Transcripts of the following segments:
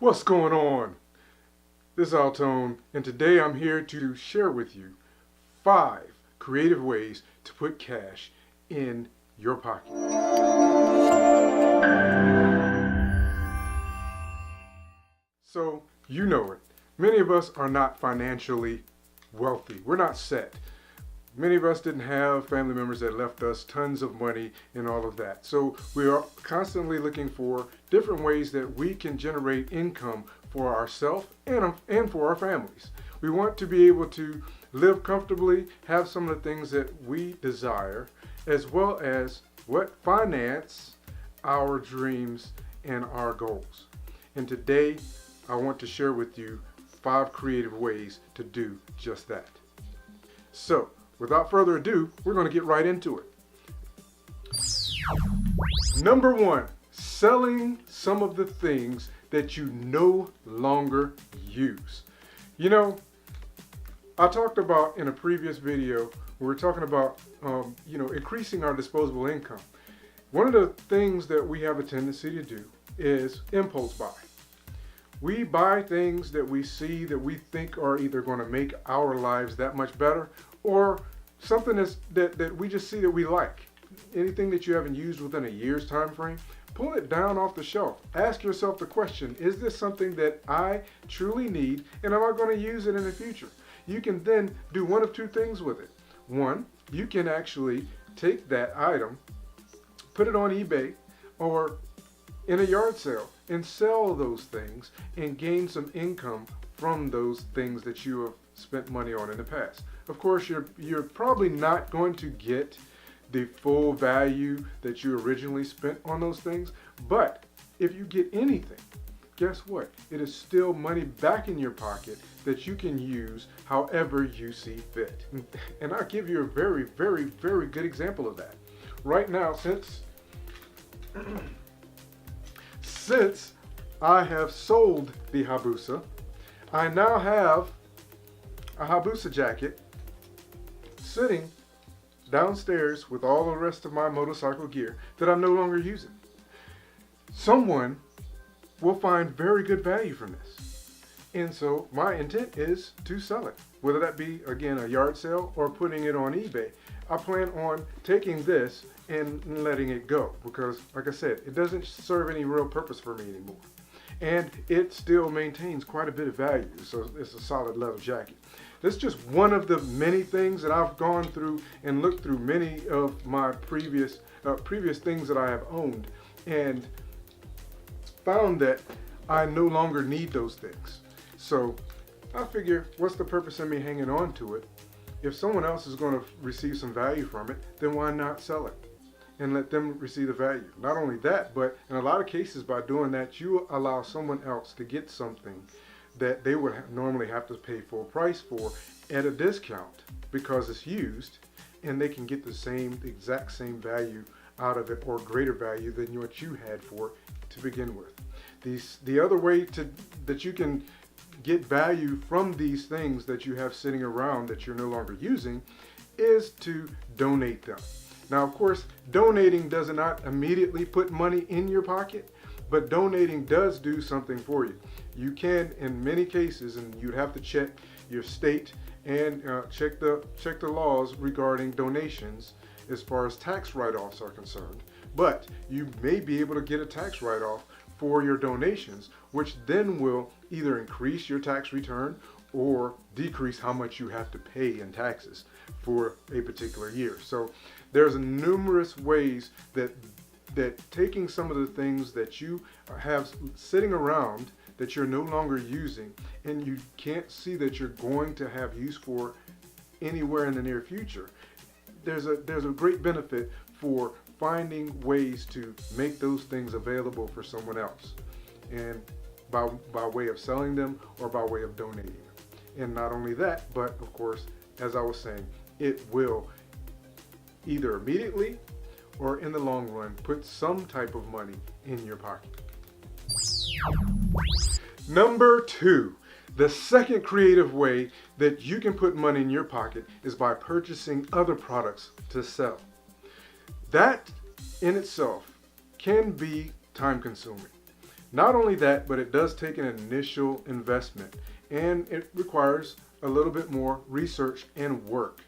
What's going on? This is AlTone, and today I'm here to share with you 5 creative ways to put cash in your pocket. So, you know it. Many of us are not financially wealthy. We're not set. Many of us didn't have family members that left us tons of money and all of that. So we are constantly looking for different ways that we can generate income for ourselves and for our families. We want to be able to live comfortably, have some of the things that we desire, as well as finance our dreams and our goals. And today I want to share with you 5 creative ways to do just that. So, without further ado, we're going to get right into it. Number 1, selling some of the things that you no longer use. You know, I talked about in a previous video, we were talking about, increasing our disposable income. One of the things that we have a tendency to do is impulse buy. We buy things that we see that we think are either going to make our lives that much better, or something that we just see that we like. Anything that you haven't used within a year's time frame, pull it down off the shelf. Ask yourself the question, is this something that I truly need, and am I going to use it in the future? You can then do one of 2 things with it. One, you can actually take that item, put it on eBay or in a yard sale and sell those things and gain some income from those things that you have spent money on in the past. Of course, you're probably not going to get the full value that you originally spent on those things, but if you get anything, guess what? It is still money back in your pocket that you can use however you see fit. And I'll give you a very, very, very good example of that. Right now, since I have sold the Hayabusa, I now have a Hayabusa jacket sitting downstairs with all the rest of my motorcycle gear that I'm no longer using. Someone will find very good value from this. And so my intent is to sell it, whether that be, again, a yard sale or putting it on eBay. I plan on taking this and letting it go because, like I said, it doesn't serve any real purpose for me anymore. And it still maintains quite a bit of value, so it's a solid leather jacket. This is just one of the many things that I've gone through and looked through many of my previous things that I have owned and found that I no longer need those things. So I figure, what's the purpose of me hanging on to it? If someone else is going to receive some value from it, then why not sell it and let them receive the value? Not only that, but in a lot of cases by doing that, you allow someone else to get something that they would normally have to pay full price for at a discount because it's used, and they can get the exact same value out of it or greater value than what you had for it to begin with. The other way that you can get value from these things that you have sitting around that you're no longer using is to donate them. Now, of course, donating does not immediately put money in your pocket, but donating does do something for you. You can, in many cases, and you'd have to check your state and check the laws regarding donations as far as tax write-offs are concerned. But you may be able to get a tax write-off for your donations, which then will either increase your tax return or decrease how much you have to pay in taxes for a particular year. So there's numerous ways that taking some of the things that you have sitting around that you're no longer using and you can't see that you're going to have use for anywhere in the near future, there's a great benefit for finding ways to make those things available for someone else, and by way of selling them or by way of donating them. And not only that, but of course, as I was saying, it will either immediately or in the long run put some type of money in your pocket. Number 2, the second creative way that you can put money in your pocket is by purchasing other products to sell. That in itself can be time consuming. Not only that, but it does take an initial investment, and it requires a little bit more research and work.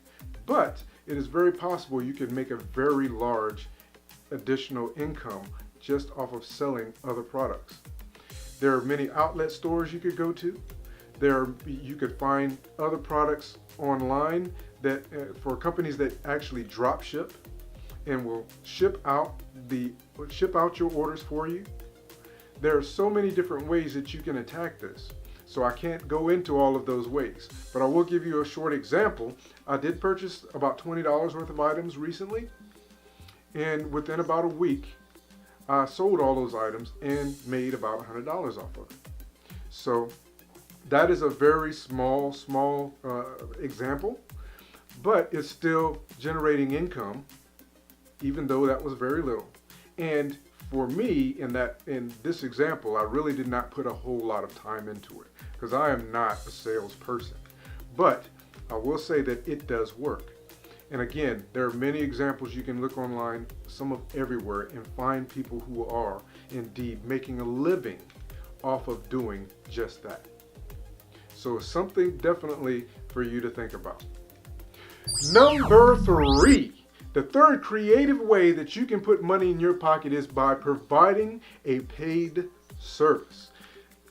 But it is very possible you can make a very large additional income just off of selling other products. There are many outlet stores you could go to. You could find other products online that for companies that actually drop ship and will ship out your orders for you. There are so many different ways that you can attack this. So I can't go into all of those ways, but I will give you a short example. I did purchase about $20 worth of items recently, and within about a week, I sold all those items and made about $100 off of it. So that is a very small example, but it's still generating income, even though that was very little. And for me, in this example, I really did not put a whole lot of time into it because I am not a salesperson. But I will say that it does work. And again, there are many examples you can look online, some of everywhere, and find people who are indeed making a living off of doing just that. So it's something definitely for you to think about. Number 3. The third creative way that you can put money in your pocket is by providing a paid service.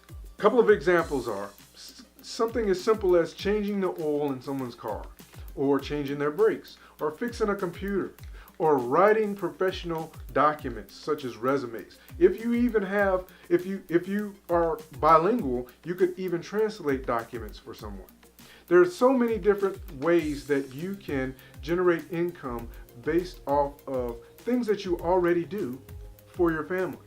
A couple of examples are something as simple as changing the oil in someone's car, or changing their brakes, or fixing a computer, or writing professional documents such as resumes. If you are bilingual, you could even translate documents for someone. There are so many different ways that you can generate income based off of things that you already do for your family.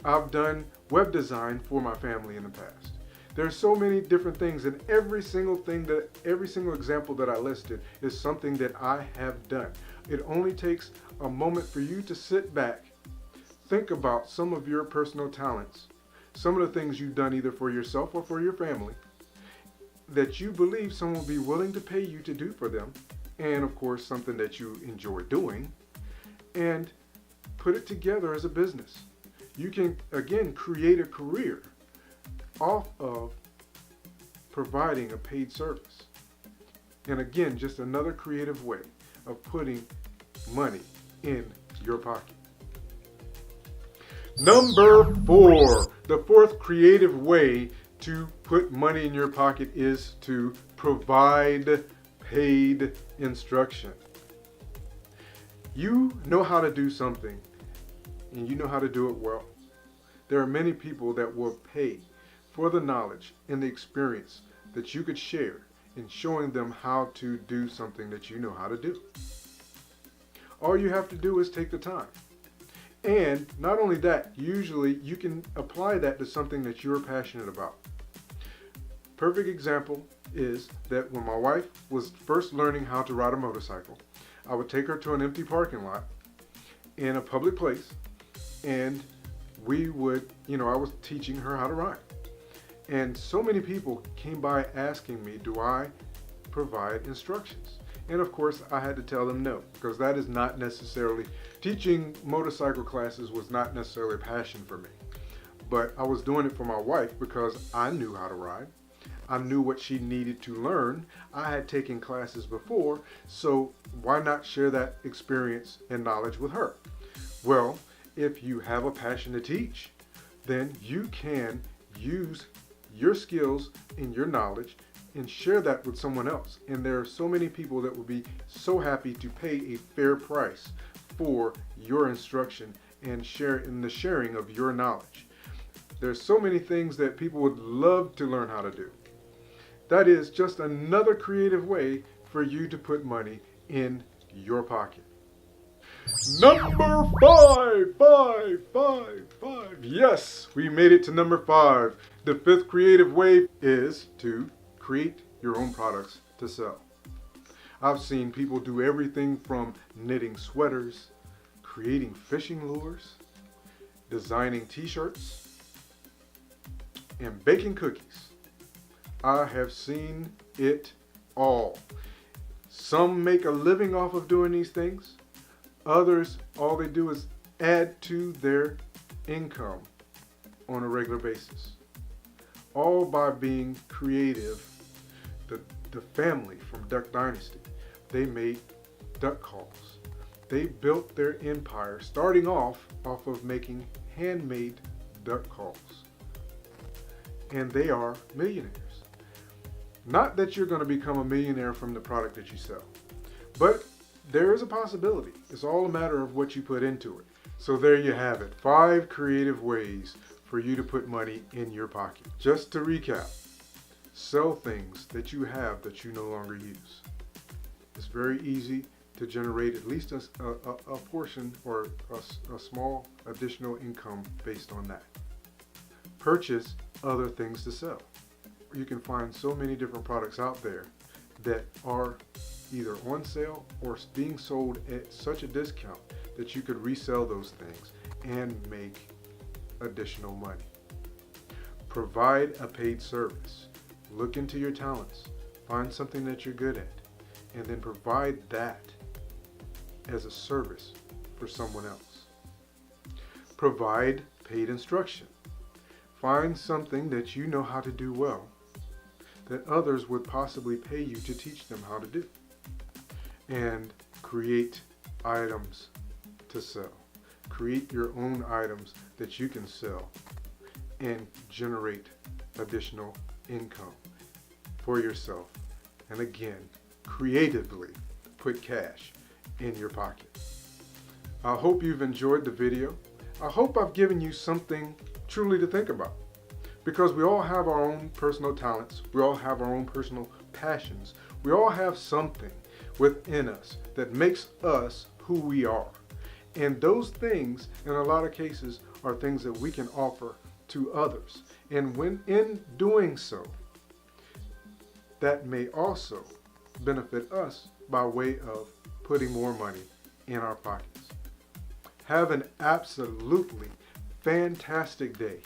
I've done web design for my family in the past. There's so many different things, and every single example that I listed is something that I have done. It only takes a moment for you to sit back, think about some of your personal talents, some of the things you've done either for yourself or for your family, that you believe someone will be willing to pay you to do for them, and of course something that you enjoy doing, and put it together as a business. You can again create a career off of providing a paid service. And again, just another creative way of putting money in your pocket. Number 4, the fourth creative way to put money in your pocket is to provide paid instruction. You know how to do something, and you know how to do it well. There are many people that will pay for the knowledge and the experience that you could share in showing them how to do something that you know how to do. All you have to do is take the time. And not only that, usually you can apply that to something that you're passionate about. Perfect example is that when my wife was first learning how to ride a motorcycle, I would take her to an empty parking lot in a public place, and I was teaching her how to ride. And so many people came by asking me, do I provide instructions? And of course, I had to tell them no, because that is not necessarily, teaching motorcycle classes was not necessarily a passion for me. But I was doing it for my wife because I knew how to ride. I knew what she needed to learn. I had taken classes before, so why not share that experience and knowledge with her? Well, if you have a passion to teach, then you can use your skills and your knowledge and share that with someone else. And there are so many people that will be so happy to pay a fair price for your instruction and the sharing of your knowledge. There's so many things that people would love to learn how to do. That is just another creative way for you to put money in your pocket. Number 5. Yes, we made it to number 5. The fifth creative way is to create your own products to sell. I've seen people do everything from knitting sweaters, creating fishing lures, designing t-shirts, and baking cookies. I have seen it all. Some make a living off of doing these things. Others, all they do is add to their income on a regular basis. All by being creative. The family from Duck Dynasty, they made duck calls. They built their empire starting off of making handmade duck calls. And they are millionaires. Not that you're going to become a millionaire from the product that you sell, but there is a possibility. It's all a matter of what you put into it. So there you have it. 5 creative ways for you to put money in your pocket. Just to recap, sell things that you have that you no longer use. It's very easy to generate at least a portion or a small additional income based on that. Purchase other things to sell. You can find so many different products out there that are either on sale or being sold at such a discount that you could resell those things and make additional money. Provide a paid service. Look into your talents, find something that you're good at, and then provide that as a service for someone else. Provide paid instruction. Find something that you know how to do well that others would possibly pay you to teach them how to do. And create items to sell. Create your own items that you can sell and generate additional income for yourself. And again, creatively put cash in your pocket. I hope you've enjoyed the video. I hope I've given you something truly to think about, because we all have our own personal talents. We all have our own personal passions. We all have something within us that makes us who we are. And those things, in a lot of cases, are things that we can offer to others. And when in doing so, that may also benefit us by way of putting more money in our pockets. Have an absolutely fantastic day,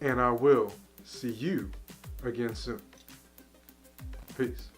and I will see you again soon. Peace.